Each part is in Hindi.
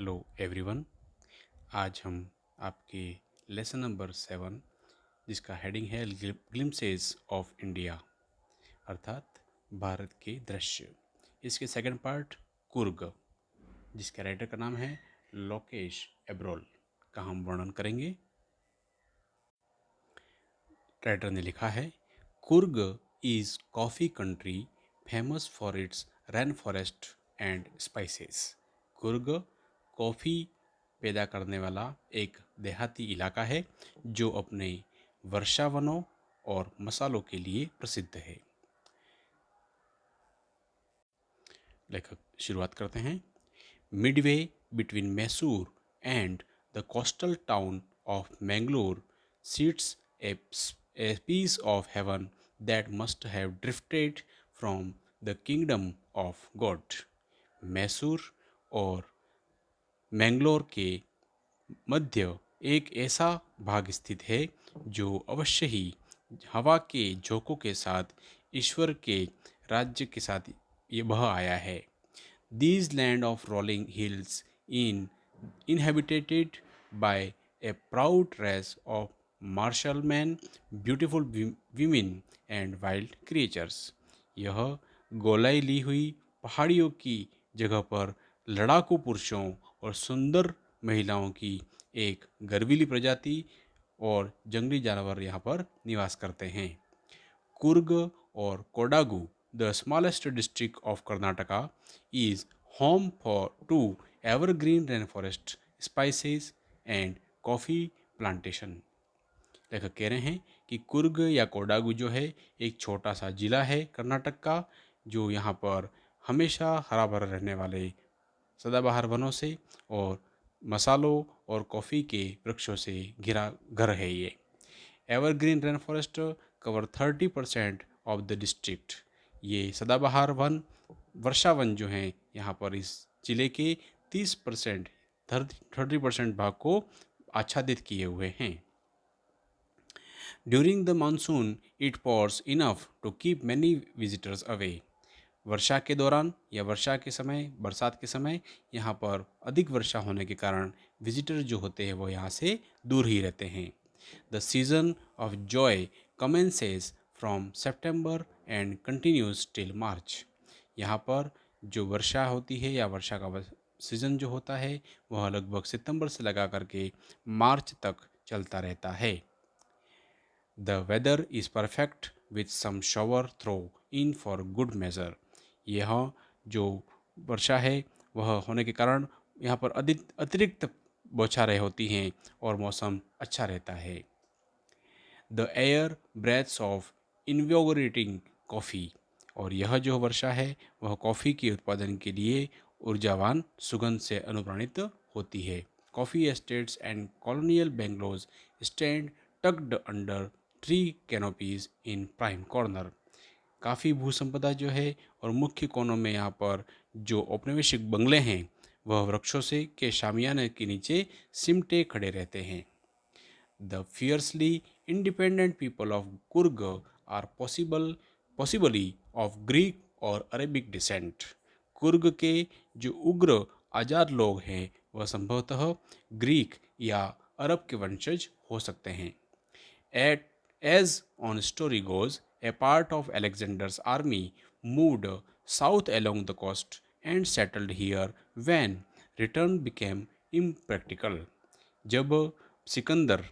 Hello everyone. आज हम आपके लेसन नंबर 7 जिसका हेडिंग है ग्लिम्पसेस ऑफ इंडिया अर्थात भारत के दृश्य, इसके सेकंड पार्ट कुर्ग जिसके राइटर का नाम है लोकेश एब्रोल का हम वर्णन करेंगे। राइटर ने लिखा है, Coorg is coffee country famous for its rain forest and spices. Coorg coffee पैदा करने वाला एक देहाती इलाका है जो अपने वर्षावनों और मसालों के लिए प्रसिद्ध है। लेखक शुरुआत करते हैं। Midway between Mysore and the coastal town of Mangalore sits a piece of heaven that must have drifted from the kingdom of God. Mysore और मैंगलोर के मध्य एक ऐसा भाग स्थित है जो अवश्य ही हवा के झोंकों के साथ ईश्वर के राज्य के साथ ये बह आया है। These land of rolling hills inhabited by a proud race of martial men, beautiful women and wild creatures. यह गोलाई ली हुई पहाड़ियों की जगह पर लड़ाकू पुरुषों और सुंदर महिलाओं की एक गर्वीली प्रजाति और जंगली जानवर यहाँ पर निवास करते हैं। Kurg or Kodagu, the smallest district of Karnataka, is home to evergreen rainforest, spices and coffee plantation. लेखक कह रहे हैं कि कुर्ग या कोडागु जो है एक छोटा सा जिला है कर्नाटक का, जो यहाँ पर हमेशा हरा भरा रहने वाले सदाबहार वनों से और मसालों और कॉफ़ी के वृक्षों से घिरा घर है। ये evergreen rain forest cover 30% of the district. ये सदाबहार वन वर्षा वन जो हैं यहाँ पर इस जिले के 30% 30% भाग को आच्छादित किए हुए हैं। During the monsoon it pours enough to keep many visitors away. वर्षा के दौरान या वर्षा के समय, बरसात के समय यहाँ पर अधिक वर्षा होने के कारण विजिटर जो होते हैं वो यहाँ से दूर ही रहते हैं। The season of Joy commences from September and continues till March. यहाँ पर जो वर्षा होती है या वर्षा का सीज़न जो होता है वह लगभग सितंबर से लगा करके मार्च तक चलता रहता है। The weather is perfect with some shower throw in for good measure. यह जो वर्षा है वह होने के कारण यहाँ पर अतिरिक्त बौछारें होती हैं और मौसम अच्छा रहता है। The air breaths of इन्विगोरेटिंग coffee. और यह जो वर्षा है वह कॉफ़ी के उत्पादन के लिए ऊर्जावान सुगंध से अनुप्राणित होती है। Coffee estates and colonial bungalows stand tucked under tree canopies in prime corner. काफ़ी भूसंपदा जो है और मुख्य कोनों में यहाँ पर जो औपनिवेशिक बंगले हैं वह वृक्षों से के शामियाने के नीचे सिमटे खड़े रहते हैं। The fiercely independent people of Kurg are possibly of Greek और अरेबिक descent. कुर्ग के जो उग्र आज़ाद लोग हैं वह संभवतः ग्रीक या अरब के वंशज हो सकते हैं। As on story goes, a part of Alexander's army moved south along the coast and settled here when return became impractical. जब सिकंदर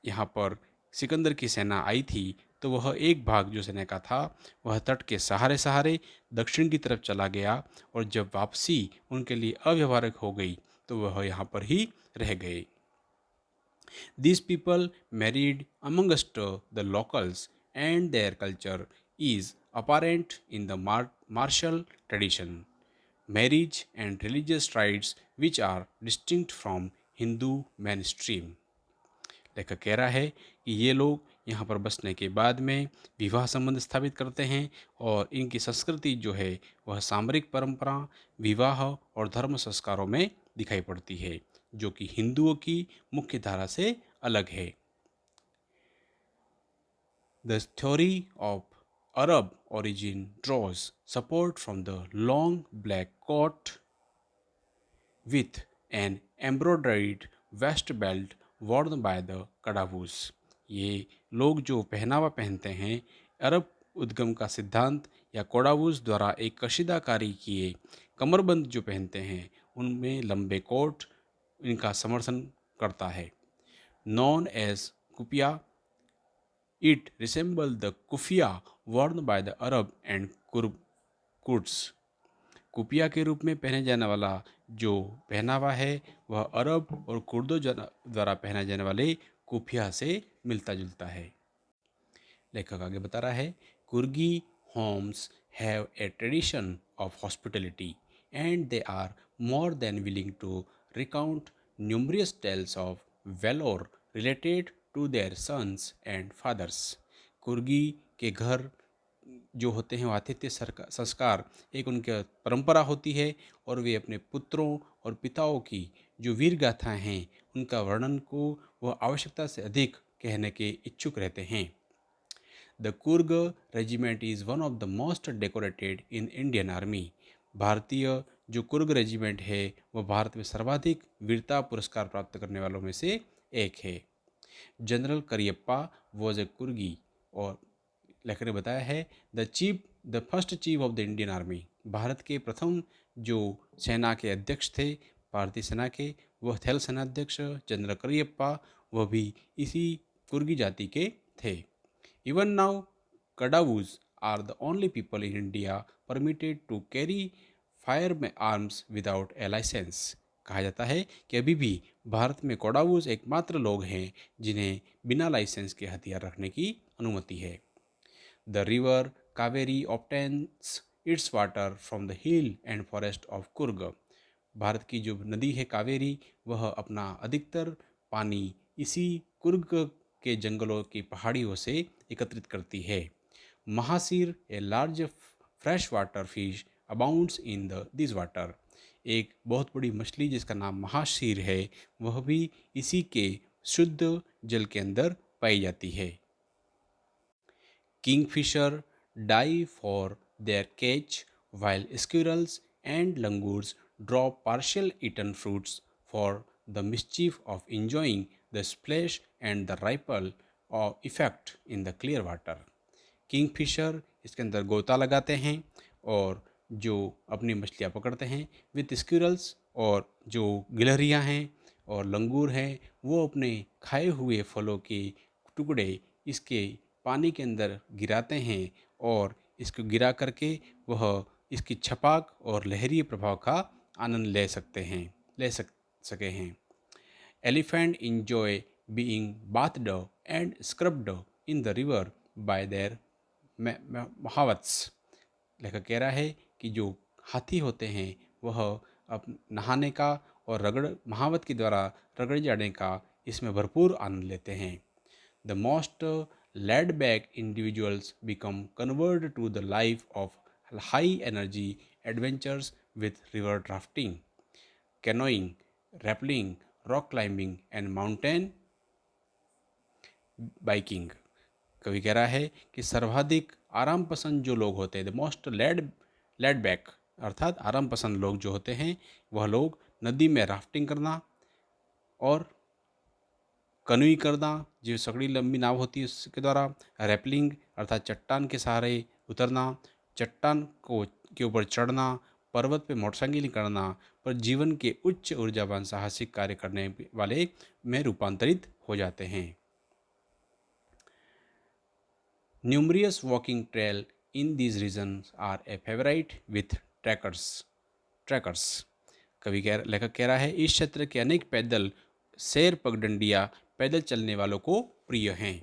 यहाँ पर सिकंदर की सेना आई थी तो वह एक भाग जो सेना का था वह तट के सहारे सहारे दक्षिण की तरफ चला गया और जब वापसी उनके लिए अव्यवहारिक हो गई तो वह यहाँ पर ही रह गए। These people married amongst the locals and their culture is apparent in the martial tradition, marriage and religious rites which are distinct from Hindu mainstream. लेखक कह रहा है कि ये लोग यहाँ पर बसने के बाद में विवाह संबंध स्थापित करते हैं और इनकी संस्कृति जो है वह सामरिक परंपरा, विवाह और धर्म संस्कारों में दिखाई पड़ती है जो कि हिंदुओं की मुख्य धारा से अलग है। The theory of Arab origin draws support from the long black coat with an embroidered waist belt worn by the Kodavas. ये लोग जो पहनावा पहनते हैं अरब उद्गम का सिद्धांत या कोडावूस द्वारा एक कशीदाकारी किए कमरबंद जो पहनते हैं उनमें लंबे कोट इनका समर्थन करता है। Known as kupia, it resemble the keffiyeh worn by the Arab and Kurds. Kupia के रूप में पहने जाने वाला जो पहनावा है वह अरब और कुर्दों द्वारा पहने जाने वाले कुफिया से मिलता जुलता है। लेखक आगे बता रहा है, Coorgi homes have a tradition of hospitality and they are more than willing to recount numerous tales of valour related to their sons and fathers. Coorgi के घर जो होते हैं वो आतिथ्य संस्कार एक उनकी परंपरा होती है और वे अपने पुत्रों और पिताओं की जो वीर गाथाएँ हैं उनका वर्णन को वह आवश्यकता से अधिक कहने के इच्छुक रहते हैं। The Coorg regiment is one of the most decorated in Indian army. भारतीय जो कुर्ग रेजिमेंट है वह भारत में सर्वाधिक वीरता पुरस्कार प्राप्त करने वालों में से एक है। General Cariappa was a कुर्गी। और लेखक ने बताया है the first chief of the Indian army. Bharat के प्रथम जो सेना के अध्यक्ष थे भारतीय सेना के वह थल सेनाध्यक्ष जनरल करियप्पा, वह भी इसी कुर्गी जाति के थे। Even now Kodavas are the only people in India permitted to carry fire में आर्म्स विदाउट ए लाइसेंस। कहा जाता है कि अभी भी भारत में कोडावूज एकमात्र लोग हैं जिन्हें बिना लाइसेंस के हथियार रखने की अनुमति है। The river Kaveri obtains it's water from the hill and forest of Coorg. Bharat की जो नदी है कावेरी वह अपना अधिकतर पानी इसी कुर्ग के जंगलों की पहाड़ियों से एकत्रित करती है। Mahseer a large fresh water fish abounds in this water. एक बहुत बड़ी मछली जिसका नाम महाशीर है वह भी इसी के शुद्ध जल के अंदर पाई जाती है। Kingfisher dive for their catch while squirrels and langurs drop partial eaten fruits for the mischief of enjoying the splash and the ripple of effect in the clear water। Kingfisher इसके अंदर गोता लगाते हैं और जो अपनी मछलियाँ पकड़ते हैं विथ स्क्विरल्स, और जो गिलहरियाँ हैं और लंगूर हैं वो अपने खाए हुए फलों के टुकड़े इसके पानी के अंदर गिराते हैं और इसको गिरा करके वह इसकी छपाक और लहरी प्रभाव का आनंद ले सके हैं। Elephant enjoy being bathed and scrubbed in the river by their mahouts. लेखक कह रहा है कि जो हाथी होते हैं वह अब नहाने का और महावत के द्वारा रगड़े जाने का इसमें भरपूर आनंद लेते हैं। The most laid back individuals become converted to the life of high energy adventures with river rafting, canoeing, rappelling, rock climbing and mountain biking। कवि कह रहा है कि सर्वाधिक आराम पसंद जो लोग होते हैं द मोस्ट लेड बैक अर्थात आराम पसंद लोग जो होते हैं वह लोग नदी में राफ्टिंग करना और कनुई करना जो सकड़ी लंबी नाव होती है उसके द्वारा, रैपलिंग अर्थात चट्टान के सहारे उतरना, चट्टान के ऊपर चढ़ना, पर्वत पे मोटरसाइकिल करना, पर जीवन के उच्च ऊर्जावान साहसिक कार्य करने वाले में रूपांतरित हो जाते हैं। Numerous walking trail in these regions are a favourite with trekkers. लेखक कह रहा है इस क्षेत्र के अनेक पैदल सैर पगडंडियाँ पैदल चलने वालों को प्रिय हैं।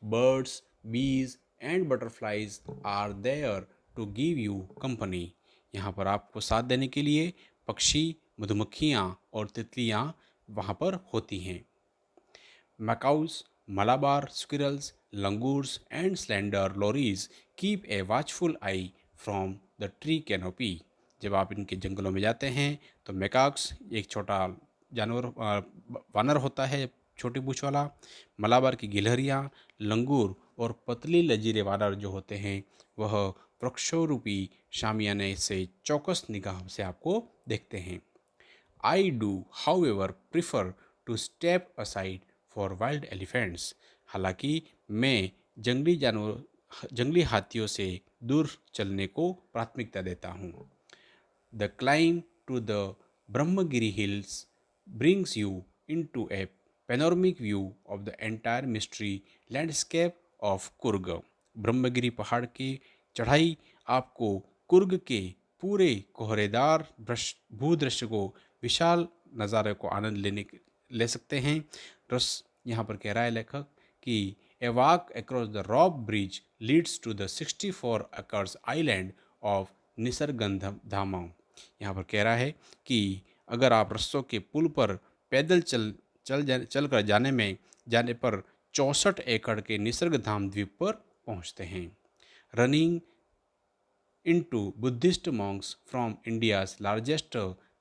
Birds, bees and butterflies are there to give you company. यहाँ पर आपको साथ देने के लिए पक्षी, मधुमक्खियाँ और तितलियाँ वहाँ पर होती हैं। Macaques, Malabar squirrels, langurs and slender lorises keep a watchful eye from the tree canopy. जब आप इनके जंगलों में जाते हैं तो मैकाक्स एक छोटा जानवर वानर होता है छोटी पूंछ वाला, मलाबार की गिलहरियाँ, लंगूर और पतली लजीरे वानर जो होते हैं वह वृक्षों रूपी शामियाने से चौकस निगाह से आपको देखते हैं। I do, however, prefer to step aside for wild elephants. हालांकि मैं जंगली हाथियों से दूर चलने को प्राथमिकता देता हूँ. The climb to the Brahmagiri hills brings you into a panoramic view of the entire mystery landscape of Kurg. Brahmagiri पहाड़ की चढ़ाई आपको कुर्ग के पूरे कोहरेदार भूदृश्य को विशाल नज़ारे को आनंद ले सकते हैं. रस यहाँ पर कह रहा है लेखक कि a walk across the rock bridge leads to the 64 acres island of Nisargadhama. यहाँ पर कह रहा है कि अगर आप रस्सों के पुल पर पैदल चल कर जाने पर 64 एकड़ के निसर्गधाम द्वीप पर पहुँचते हैं. Running into Buddhist monks from India's largest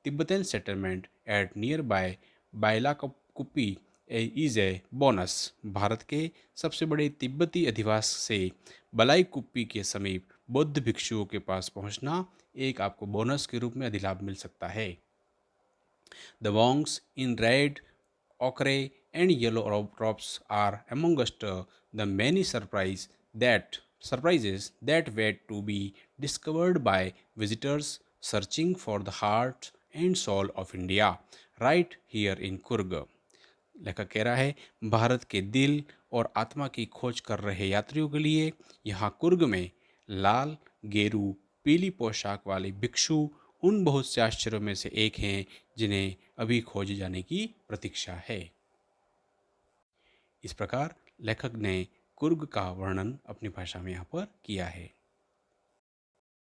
Tibetan settlement at nearby Bailakupi is a bonus. Bharat के सबसे बड़े तिब्बती अधिवास से बलाईकुप्पी के समीप बौद्ध भिक्षुओं के पास पहुंचना एक आपको बोनस के रूप में अधिलाभ मिल सकता है. The monks in red, ochre and yellow robes are amongst the many surprises that wait to be discovered by visitors searching for the heart and soul of India right here in Kurg. लेखक कह रहा है भारत के दिल और आत्मा की खोज कर रहे यात्रियों के लिए यहाँ कुर्ग में लाल, गेरू, पीली पोशाक वाले भिक्षु उन बहुत से आश्चर्यों में से एक हैं जिन्हें अभी खोजे जाने की प्रतीक्षा है. इस प्रकार लेखक ने कुर्ग का वर्णन अपनी भाषा में यहाँ पर किया है.